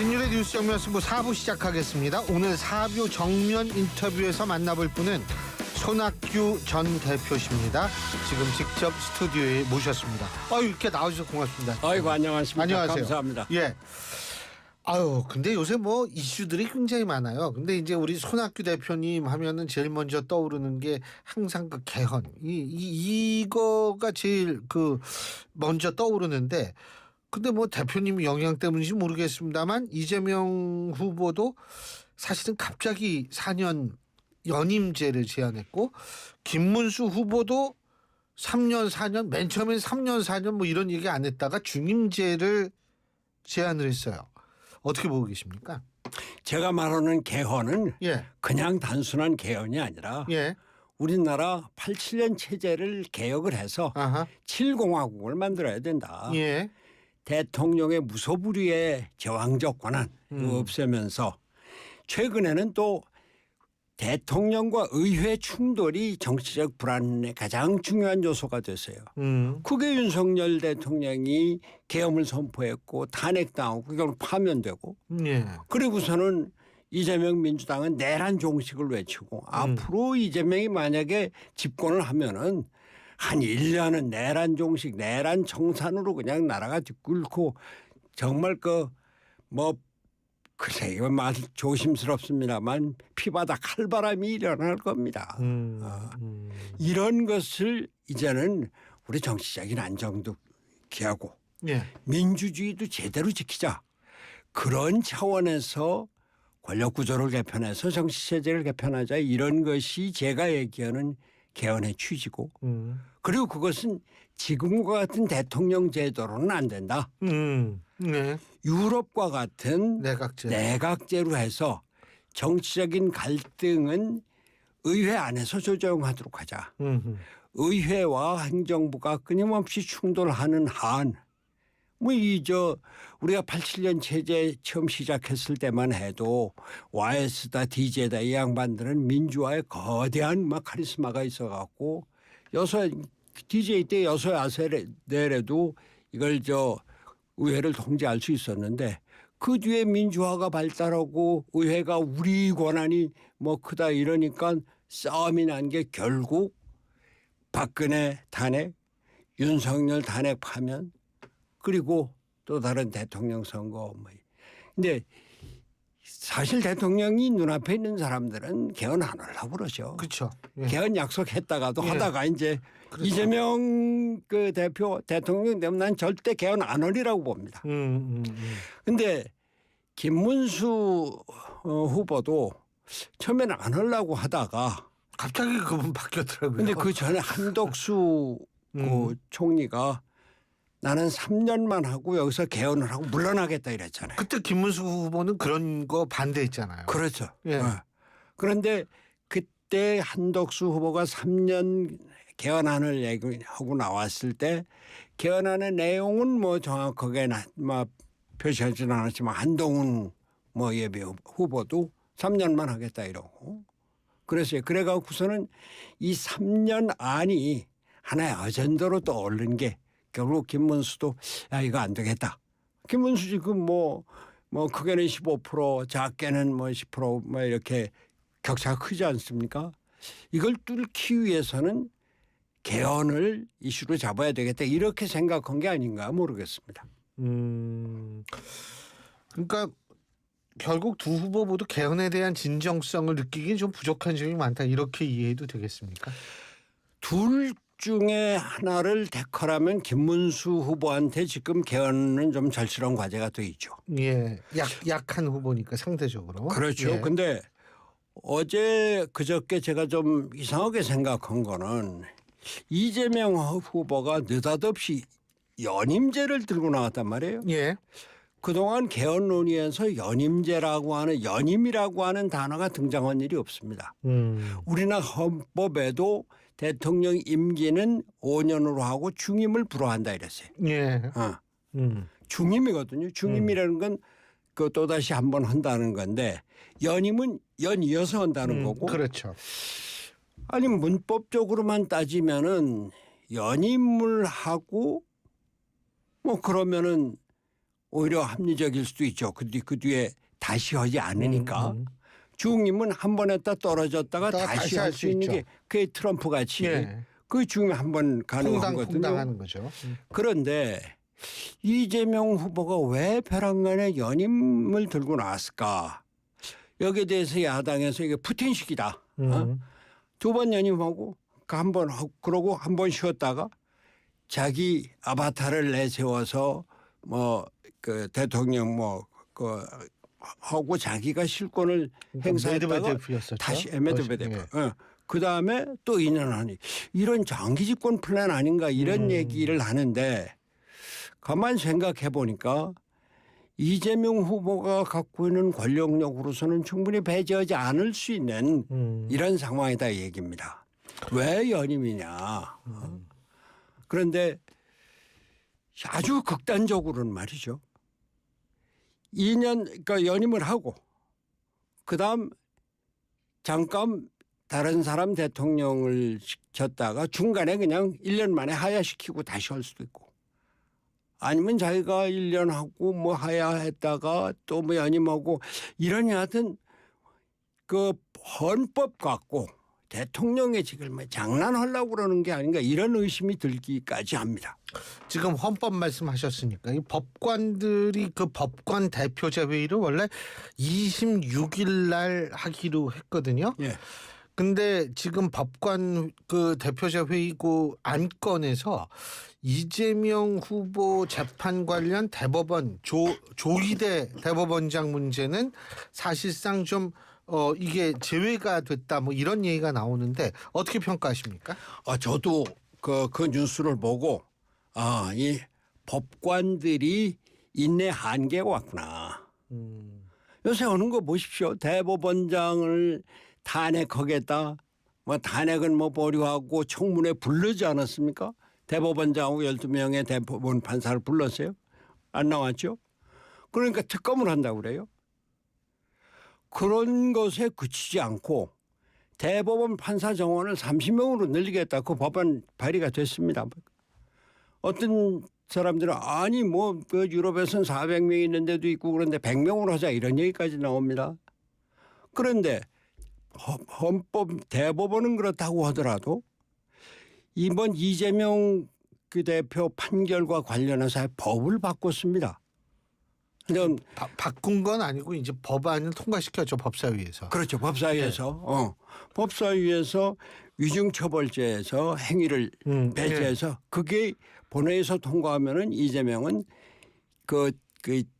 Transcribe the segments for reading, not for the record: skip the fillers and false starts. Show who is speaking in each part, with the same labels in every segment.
Speaker 1: 김윤의 뉴스 정면 승부 4부 시작하겠습니다. 오늘 4부 정면 인터뷰에서 만나볼 분은 손학규 전 대표십니다. 지금 직접 스튜디오에 모셨습니다. 이렇게 나와주셔서 고맙습니다.
Speaker 2: 아이고, 안녕하십니까.
Speaker 1: 안녕하세요.
Speaker 2: 감사합니다.
Speaker 1: 예. 근데 요새 뭐 이슈들이 굉장히 많아요. 근데 이제 우리 손학규 대표님 하면은 제일 먼저 떠오르는 게 항상 그 개헌. 이거가 제일 먼저 떠오르는데, 근데 뭐 대표님 영향 때문인지 모르겠습니다만 이재명 후보도 사실은 갑자기 4년 연임제를 제안했고, 김문수 후보도 3년 4년, 맨 처음엔 3년 4년 뭐 이런 얘기 안 했다가 중임제를 제안을 했어요. 어떻게 보고 계십니까?
Speaker 2: 제가 말하는 개헌은
Speaker 1: 예.
Speaker 2: 그냥 단순한 개헌이 아니라
Speaker 1: 예.
Speaker 2: 우리나라 87년 체제를 개혁을 해서
Speaker 1: 아하.
Speaker 2: 7공화국을 만들어야 된다.
Speaker 1: 예.
Speaker 2: 대통령의 무소불위의 제왕적 권한 없애면서 최근에는 또 대통령과 의회 충돌이 정치적 불안의 가장 중요한 요소가 됐어요. 그게 윤석열 대통령이 계엄을 선포했고 탄핵당하고 결국 파면되고
Speaker 1: 예.
Speaker 2: 그리고서는 이재명 민주당은 내란 종식을 외치고 앞으로 이재명이 만약에 집권을 하면은 한 1년은 내란 종식, 내란 청산으로 그냥 나라가 뒷끓고 정말 글쎄 이건 말 조심스럽습니다만 피바다 칼바람이 일어날 겁니다. 이런 것을 이제는 우리 정치적인 안정도 기하고
Speaker 1: 예.
Speaker 2: 민주주의도 제대로 지키자. 그런 차원에서 권력구조를 개편해서 정치체제를 개편하자. 이런 것이 제가 얘기하는 개헌의 취지고 그리고 그것은 지금과 같은 대통령 제도로는 안 된다.
Speaker 1: 네.
Speaker 2: 유럽과 같은
Speaker 1: 내각제로
Speaker 2: 해서 정치적인 갈등은 의회 안에서 조정하도록 하자. 의회와 행정부가 끊임없이 충돌하는 한 우리가 87년 체제 처음 시작했을 때만 해도 YS다 DJ다 이 양반들은 민주화에 거대한 카리스마가 있어갖고 DJ 때 내래도 이걸 의회를 통제할 수 있었는데 그 뒤에 민주화가 발달하고 의회가 우리 권한이 크다 이러니까 싸움이 난 게 결국 박근혜 탄핵, 윤석열 탄핵 파면 그리고 또 다른 대통령 선거 근데 사실 대통령이 눈앞에 있는 사람들은 개헌 안 하려고 그러죠.
Speaker 1: 그렇죠. 예.
Speaker 2: 개헌 약속했다가도
Speaker 1: 예.
Speaker 2: 하다가 이제 그렇죠. 이재명 대통령 되면 난 절대 개헌 안 하리라고 봅니다. 근데 김문수 후보도 처음에는 안 하려고 하다가
Speaker 1: 갑자기 그분 바뀌었더라고요.
Speaker 2: 근데 그 전에 한덕수 총리가 나는 3년만 하고 여기서 개헌을 하고 물러나겠다 이랬잖아요.
Speaker 1: 그때 김문수 후보는 그런 거 반대했잖아요.
Speaker 2: 그렇죠.
Speaker 1: 예.
Speaker 2: 그런데 그때 한덕수 후보가 3년 개헌안을 얘기하고 나왔을 때 개헌안의 내용은 정확하게 표시하지는 않았지만 한동훈 예비 후보도 3년만 하겠다 이러고 그랬어요. 그래갖고서는 이 3년 안이 하나의 어젠더로 떠오른 게 결국 김문수도 이거 안 되겠다. 김문수 지금 크게는 15% 작게는 10% 이렇게 격차가 크지 않습니까? 이걸 뚫기 위해서는 개헌을 이슈로 잡아야 되겠다 이렇게 생각한 게 아닌가 모르겠습니다.
Speaker 1: 그러니까 결국 두 후보 모두 개헌에 대한 진정성을 느끼기엔 좀 부족한 점이 많다 이렇게 이해해도 되겠습니까?
Speaker 2: 둘 중에 하나를 택하라면 김문수 후보한테 지금 개헌은 좀 절실한 과제가 돼 있죠.
Speaker 1: 예, 약한 후보니까 상대적으로.
Speaker 2: 그렇죠.
Speaker 1: 예.
Speaker 2: 근데 그저께 제가 좀 이상하게 생각한 거는 이재명 후보가 느닷없이 연임제를 들고 나왔단 말이에요.
Speaker 1: 예.
Speaker 2: 그동안 개헌 논의에서 연임이라고 하는 단어가 등장한 일이 없습니다. 우리나라 헌법에도 대통령 임기는 5년으로 하고 중임을 불허한다 이랬어요.
Speaker 1: 예.
Speaker 2: 중임이거든요. 중임이라는 건 또다시 한 번 한다는 건데 연임은 연이어서 한다는 거고.
Speaker 1: 그렇죠.
Speaker 2: 아니 문법적으로만 따지면은 연임을 하고 그러면은 오히려 합리적일 수도 있죠. 그 뒤에 다시 하지 않으니까. 중임은 한 번 했다 떨어졌다가 다시 할 수 있는 게 그게 트럼프 같이
Speaker 1: 예.
Speaker 2: 그 중에 한 번 가능하거든요.
Speaker 1: 퐁당퐁당하는 거죠.
Speaker 2: 그런데 이재명 후보가 왜 벼랑간에 연임을 들고 나왔을까? 여기에 대해서 야당에서 이게 푸틴식이다. 두 번 연임하고 한 번 그러고 한 번 쉬었다가 자기 아바타를 내세워서 뭐 그 대통령 하고 자기가 실권을 행사했다가
Speaker 1: 메드베데프였었죠.
Speaker 2: 다시 메드베데프. 그 다음에 또 2년 하니 이런 장기 집권 플랜 아닌가 이런 얘기를 하는데 가만 생각해 보니까 이재명 후보가 갖고 있는 권력력으로서는 충분히 배제하지 않을 수 있는 이런 상황이다 얘기입니다. 왜 연임이냐. 그런데 아주 극단적으로는 말이죠. 2년 그러니까 연임을 하고 그다음 잠깐 다른 사람 대통령을 시켰다가 중간에 그냥 1년 만에 하야시키고 다시 할 수도 있고 아니면 자기가 1년 하고 뭐 하야했다가 또 뭐 연임하고 이런 여하튼 그 헌법 갖고 대통령의 직을 뭐 장난하려고 그러는 게 아닌가 이런 의심이 들기까지 합니다.
Speaker 1: 지금 헌법 말씀하셨으니까 이 법관들이 그 법관 대표제 회의를 원래 26일 날 하기로 했거든요.
Speaker 2: 예. 근데
Speaker 1: 지금 법관 그 대표제 회의고 안건에서 이재명 후보 재판 관련 대법원 조희대 대법원장 문제는 사실상 좀 이게 제외가 됐다 뭐 이런 얘기가 나오는데 어떻게 평가하십니까?
Speaker 2: 저도 그 뉴스를 보고 이 법관들이 인내 한계가 왔구나. 요새 오는 거 보십시오. 대법원장을 탄핵하겠다. 뭐 탄핵은 뭐 보류하고 청문회 부르지 않았습니까? 대법원장하고 12명의 대법원 판사를 불렀어요. 안 나왔죠. 그러니까 특검을 한다고 그래요. 그런 것에 그치지 않고 대법원 판사 정원을 30명으로 늘리겠다. 그 법안 발의가 됐습니다. 어떤 사람들은 아니 뭐 그 유럽에서는 400명 있는 데도 있고 그런데 100명으로 하자 이런 얘기까지 나옵니다. 그런데 헌법 대법원은 그렇다고 하더라도 이번 이재명 그 대표 판결과 관련해서 법을 바꿨습니다. 근데
Speaker 1: 바꾼 건 아니고 이제 법안을 통과시켰죠 법사위에서.
Speaker 2: 그렇죠. 법사위에서 법사위에서 위중처벌죄에서 행위를 배제해서 그게 본회의에서 통과하면은 이재명은 그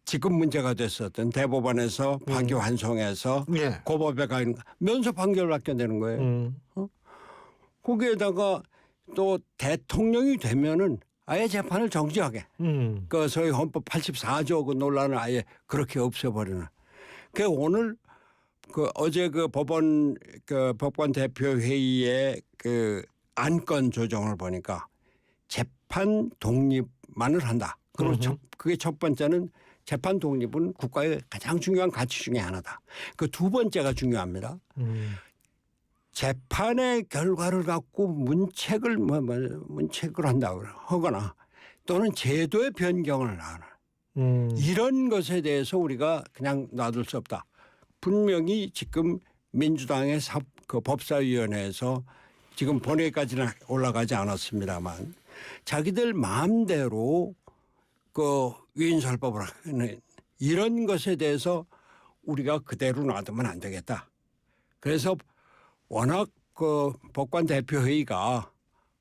Speaker 2: 지금 문제가 됐었던 대법원에서 파기환송해서 고법에 가 있는 면소 판결받게 되는 거예요. 거기에다가 또 대통령이 되면은 아예 재판을 정지하게. 그 소위 헌법 84조 그 논란을 아예 그렇게 없애버리는. 그 오늘 그 어제 그 법관 대표 회의의 그 안건 조정을 보니까 재판 독립만을 한다. 그리고 그게 첫 번째는 재판 독립은 국가의 가장 중요한 가치 중에 하나다. 그 두 번째가 중요합니다. 재판의 결과를 갖고 문책을 한다고 하거나 또는 제도의 변경을 하나 이런 것에 대해서 우리가 그냥 놔둘 수 없다. 분명히 지금 민주당의 그 법사위원회에서 지금 본회의까지는 올라가지 않았습니다만 자기들 마음대로 그 위인설법을 하는 이런 것에 대해서 우리가 그대로 놔두면 안 되겠다. 그래서 워낙 그 법관 대표회의가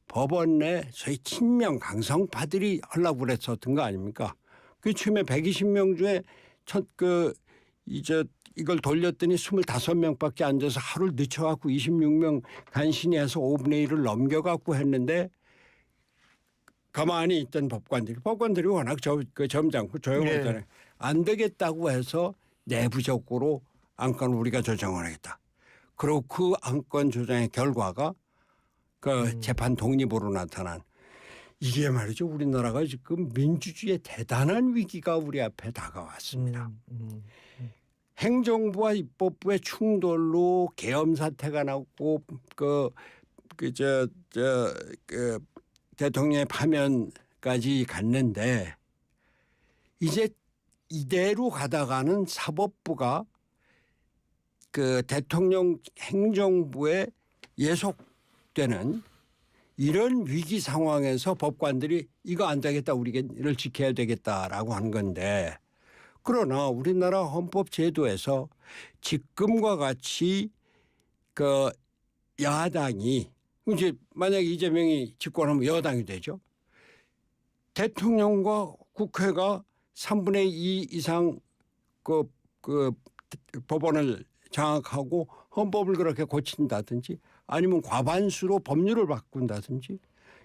Speaker 2: 법원 내 소위 친명 강성파들이 하려고 그랬었던 거 아닙니까? 그 처음에 120명 중에 이걸 돌렸더니 25명밖에 앉아서 하루를 늦춰갖고 26명 간신히 해서 5분의 1을 넘겨갖고 했는데 가만히 있던 법관들이 워낙 점잖고 조용하잖아요. 안 되겠다고 해서 내부적으로 안건을 우리가 조정을 하겠다. 그리고 그 안건 조정의 결과가 그 재판 독립으로 나타난 이게 말이죠. 우리나라가 지금 민주주의의 대단한 위기가 우리 앞에 다가왔습니다. 행정부와 입법부의 충돌로 계엄 사태가 나고 대통령의 파면까지 갔는데 이제 이대로 가다가는 사법부가 그 대통령 행정부에 예속되는 이런 위기 상황에서 법관들이 이거 안 되겠다, 우리를 지켜야 되겠다라고 한 건데, 그러나 우리나라 헌법 제도에서 지금과 같이 그 야당이 이제 만약 이재명이 집권하면 여당이 되죠. 대통령과 국회가 3분의 2 이상 그 법원을 장악하고 헌법을 그렇게 고친다든지 아니면 과반수로 법률을 바꾼다든지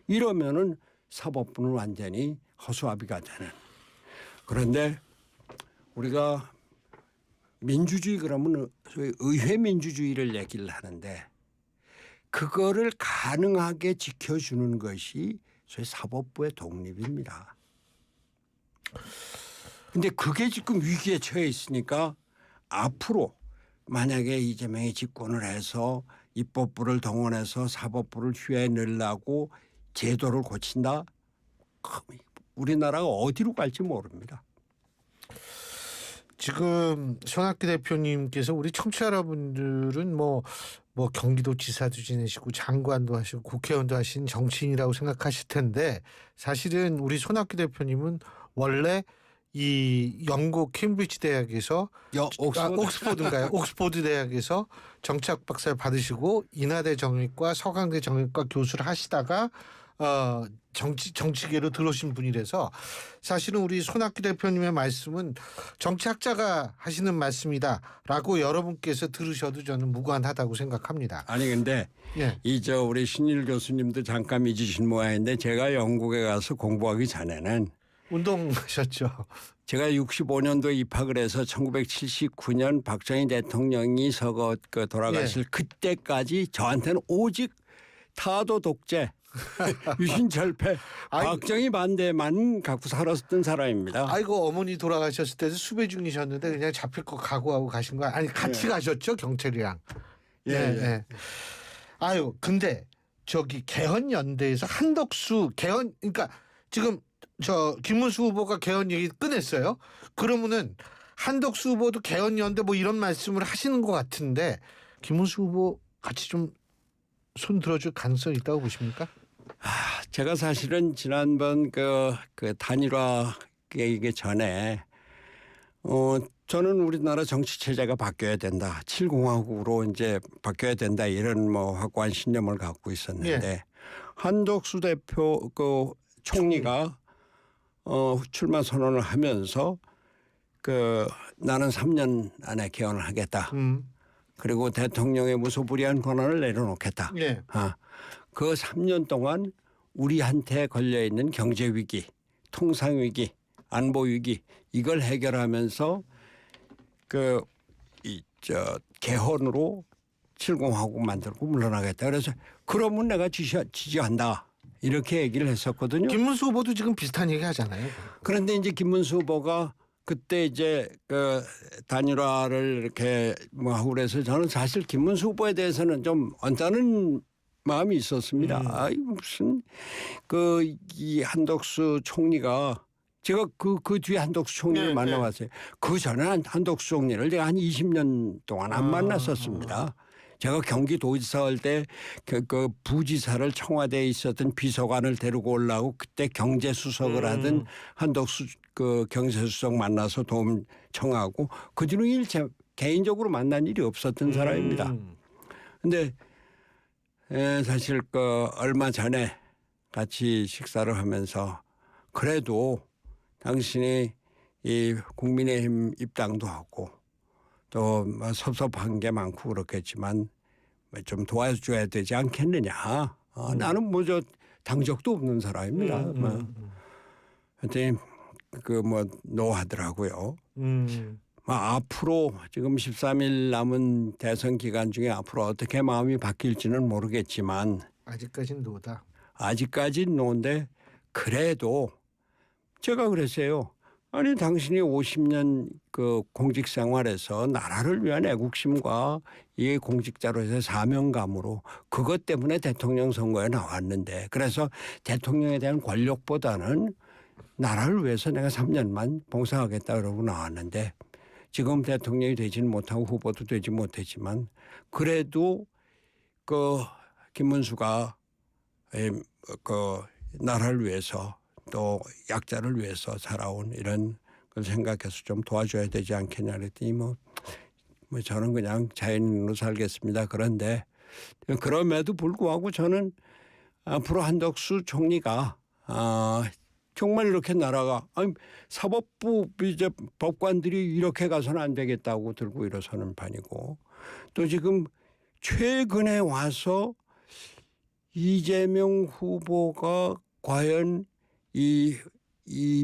Speaker 2: 이러면은 사법부는 완전히 허수아비가 되는. 그런데 우리가 민주주의 그러면 소위 의회 민주주의를 얘기를 하는데 그거를 가능하게 지켜주는 것이 소위 사법부의 독립입니다. 근데 그게 지금 위기에 처해 있으니까 앞으로 만약에 이재명이 집권을 해서 입법부를 동원해서 사법부를 휴에 넣으려고 제도를 고친다? 우리나라가 어디로 갈지 모릅니다.
Speaker 1: 지금 손학규 대표님께서 우리 청취자 여러분들은 뭐 경기도지사도 지내시고 장관도 하시고 국회의원도 하신 정치인이라고 생각하실 텐데 사실은 우리 손학규 대표님은 원래 이 영국 캠브리지 대학에서 옥스포드인가요? 옥스포드 대학에서 정치학 박사를 받으시고 인하대 정외과 서강대 정외과 교수를 하시다가 정치계로 들어오신 분이라서 사실은 우리 손학규 대표님의 말씀은 정치학자가 하시는 말씀이다라고 여러분께서 들으셔도 저는 무관하다고 생각합니다.
Speaker 2: 아니 근데
Speaker 1: 예.
Speaker 2: 우리 신일 교수님도 잠깐 잊으신 모양인데 제가 영국에 가서 공부하기 전에는
Speaker 1: 운동하셨죠.
Speaker 2: 제가 65년도에 입학을 해서 1979년 박정희 대통령이 돌아가실 그때까지 저한테는 오직 타도 독재 유신철폐 박정희 반대만 갖고 살았던 사람입니다.
Speaker 1: 아이고 어머니 돌아가셨을 때도 수배 중이셨는데 그냥 잡힐 거 각오하고 가신 거야? 아니 같이 가셨죠 경찰이랑. 예. 아유 근데 저기 개헌연대에서 한덕수 개헌 그러니까 지금 저 김문수 후보가 개헌 얘기 꺼냈어요. 그러면은 한덕수 후보도 개헌연대 뭐 이런 말씀을 하시는 것 같은데 김문수 후보 같이 좀 손 들어줄 가능성이 있다고 보십니까?
Speaker 2: 제가 사실은 지난번 그 단일화 얘기 전에 저는 우리나라 정치 체제가 바뀌어야 된다. 7공화국으로 이제 바뀌어야 된다. 이런 확고한 신념을 갖고 있었는데 한덕수 대표 총리가 출마 선언을 하면서 나는 3년 안에 개헌을 하겠다. 그리고 대통령의 무소불위한 권한을 내려놓겠다.
Speaker 1: 예.
Speaker 2: 그 3년 동안 우리한테 걸려 있는 경제 위기, 통상 위기, 안보 위기 이걸 해결하면서 개헌으로 7공화국 만들고 물러나겠다. 그래서 그러면 내가 지지한다. 이렇게 얘기를 했었거든요.
Speaker 1: 김문수 후보도 지금 비슷한 얘기 하잖아요.
Speaker 2: 그런데 이제 김문수 후보가 그때 이제 단일화를 이렇게 하고 그래서 저는 사실 김문수 후보에 대해서는 좀 언짢은 마음이 있었습니다. 아이 무슨 이 한덕수 총리가 제가 그 뒤에 한덕수 총리를 만나봤어요. 그 전에 한덕수 총리를 제가 한 20년 동안 안 만났었습니다. 제가 경기도지사 할 때 부지사를 청와대에 있었던 비서관을 데리고 오려고 그때 경제수석을 하던 한덕수 경제수석 만나서 도움 청하고 그 뒤로 개인적으로 만난 일이 없었던 사람입니다. 그런데 사실 얼마 전에 같이 식사를 하면서 그래도 당신이 이 국민의힘 입당도 하고 또 섭섭한 게 많고 그렇겠지만 좀 도와줘야 되지 않겠느냐. 나는 저 당적도 없는 사람입니다. 그랬더니 노하더라고요. 앞으로 지금 13일 남은 대선 기간 중에 앞으로 어떻게 마음이 바뀔지는 모르겠지만
Speaker 1: 아직까지는 노다.
Speaker 2: 아직까지는 노인데 그래도 제가 그랬어요. 아니 당신이 50년 공직 생활에서 나라를 위한 애국심과 이 공직자로서의 사명감으로 그것 때문에 대통령 선거에 나왔는데 그래서 대통령에 대한 권력보다는 나라를 위해서 내가 3년만 봉사하겠다 그러고 나왔는데 지금 대통령이 되지는 못하고 후보도 되지 못했지만 그래도 그 김문수가 그 나라를 위해서 또 약자를 위해서 살아온 이런 걸 생각해서 좀 도와줘야 되지 않겠냐 그랬더니 뭐 저는 그냥 자연인으로 살겠습니다. 그런데 그럼에도 불구하고 저는 앞으로 한덕수 총리가 정말 이렇게 나라가 사법부 이제 법관들이 이렇게 가서는 안 되겠다고 들고 일어서는 판이고 또 지금 최근에 와서 이재명 후보가 과연 이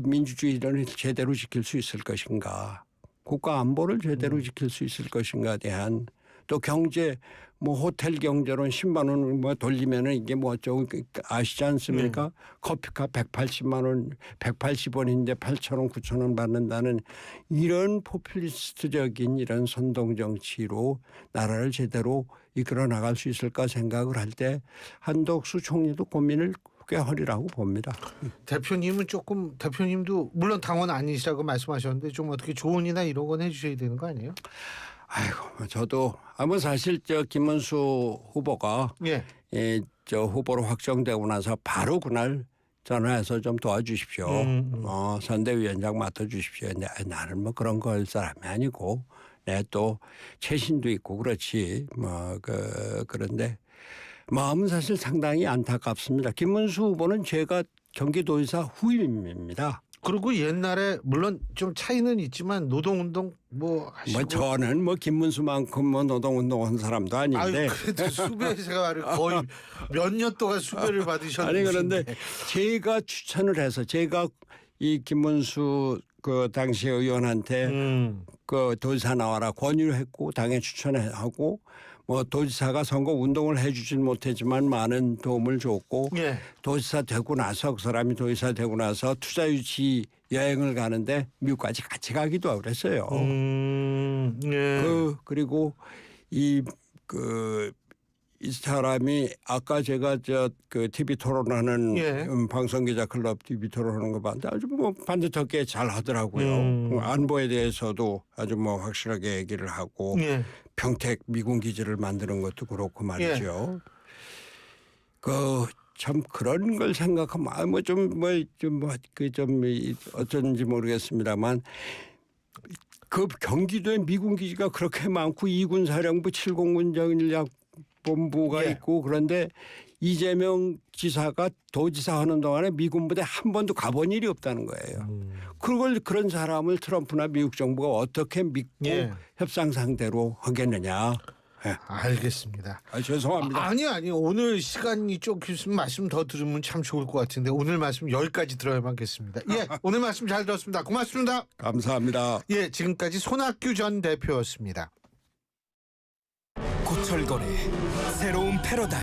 Speaker 2: 민주주의를 제대로 지킬 수 있을 것인가, 국가 안보를 제대로 지킬 수 있을 것인가에 대한 또 경제 뭐 호텔 경제론 10만 원을 뭐 돌리면은 이게 뭐 어쩌고 아시지 않습니까? 커피값 180만 원, 180원인데 8천 원, 9천 원 받는다는 이런 포퓰리스트적인 이런 선동 정치로 나라를 제대로 이끌어 나갈 수 있을까 생각을 할 때 한덕수 총리도 고민을 꽤 하리라고 봅니다.
Speaker 1: 대표님도 물론 당원 아니시라고 말씀하셨는데 좀 어떻게 조언이나 이런 건 해주셔야 되는 거 아니에요?
Speaker 2: 아이고 저도 뭐 사실 김문수 후보가 저 후보로 확정되고 나서 바로 그날 전화해서 좀 도와주십시오. 선대위원장 맡아주십시오. 나는 뭐 그런 거 할 사람이 아니고 내 또 최신도 있고 그렇지 뭐 그런데 마음은 사실 상당히 안타깝습니다. 김문수 후보는 제가 경기도지사 후임입니다.
Speaker 1: 그리고 옛날에 물론 좀 차이는 있지만 노동운동 뭐 하시고
Speaker 2: 저는 뭐 김문수만큼 뭐 노동운동한 사람도 아닌데
Speaker 1: 그래도 수배 생활을 거의 몇 년 동안 수배를 받으셨는데
Speaker 2: 아니 그런데 제가 추천을 해서 제가 이 김문수 그 당시 의원한테 그 도지사 나와라 권유를 했고 당에 추천하고 뭐 도지사가 선거 운동을 해주진 못했지만 많은 도움을 줬고 도지사 되고 나서 그 사람이 도지사 되고 나서 투자 유치 여행을 가는데 미국까지 같이 가기도 하고 그랬어요. 그리고 이 사람이 아까 제가 그 TV 토론하는 방송기자 클럽 TV 토론하는 거 봤는데 아주 뭐 반듯하게 잘 하더라고요. 안보에 대해서도 아주 뭐 확실하게 얘기를 하고 평택 미군 기지를 만드는 것도 그렇고 말이죠. 참 그런 걸 생각하면 어쩐지 모르겠습니다만 그 경기도에 미군 기지가 그렇게 많고 2군 사령부 7공군 전략본부가 있고 그런데 이재명 지사가 도지사 하는 동안에 미군 부대 한 번도 가본 일이 없다는 거예요. 그런 사람을 트럼프나 미국 정부가 어떻게 믿고 협상 상대로 하겠느냐.
Speaker 1: 알겠습니다.
Speaker 2: 죄송합니다.
Speaker 1: 아니 오늘 시간이 좀 있으면 말씀 더 들으면 참 좋을 것 같은데 오늘 말씀 여기까지 들어야겠습니다. 오늘 말씀 잘 들었습니다. 고맙습니다.
Speaker 2: 감사합니다.
Speaker 1: 지금까지 손학규 전 대표였습니다.
Speaker 3: 고철거래 새로운 패러다임